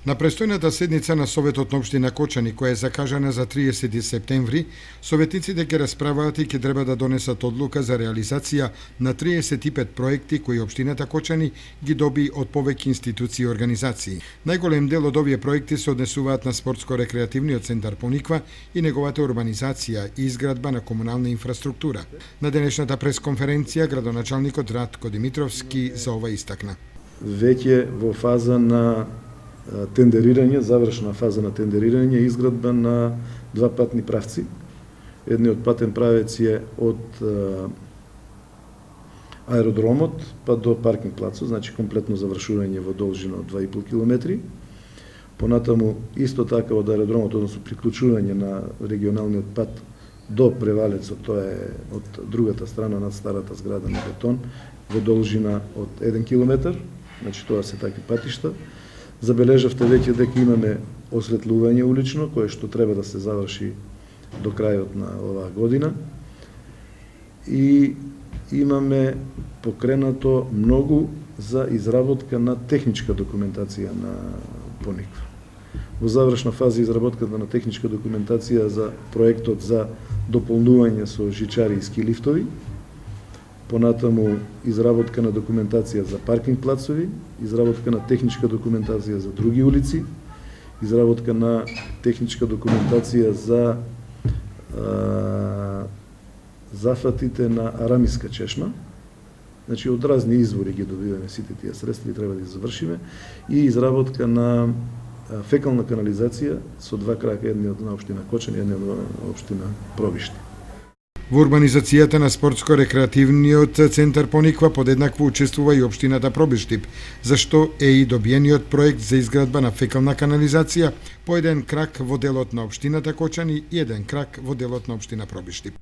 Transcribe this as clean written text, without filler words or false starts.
На престојната седница на Советот на општина Кочани, која е закажана за 30 септември, советниците ќе расправаат и ќе треба да донесат одлука за реализација на 35 проекти кои општината Кочани ги доби од повеќе институции и организации. Најголем дел од овие проекти се однесуваат на спортско-рекреативниот центар Пониква и неговата урбанизација и изградба на комунална инфраструктура. На денешната пресконференција градоначалникот Ратко Димитровски за ова истакна. Веќе во фаза на тендерирање, завршна фаза на тендерирање, изградба на два патни правци. Едниот патен правец е од аеродромот па до паркинг плацот, значи комплетно завршување во должина од 2,5 километри. Понатаму исто така од аеродромот, односно приклучување на регионалниот пат до Превалецот, тоа е од другата страна над старата зграда на бетон, во должина од 1 километар, значи тоа се такви патишта. Забележавте веќе дека имаме осветлување улично, кое што треба да се заврши до крајот на оваа година. И имаме покренато многу за изработка на техничка документација на Пониква. Во завршна фаза изработката на техничка документација за проектот за дополнување со жичари и ски лифтови, понатаму изработка на документација за паркинг плацови, изработка на техничка документација за други улици, изработка на техничка документација за зафатите на Арамиска чешма. Значи од разни извори ги добиваме сите тие средства и треба да ги завршиме, и изработка на фекална канализација со два крака, едниот на општина Кочани, едниот на општина Пробиште. Во урбанизацијата на спортско-рекреативниот центар Пониква подеднакво учествува и општината Пробиштип, зашто е и добиениот проект за изградба на фекална канализација по еден крак во делот на општината Кочани и еден крак во делот на општина Пробиштип.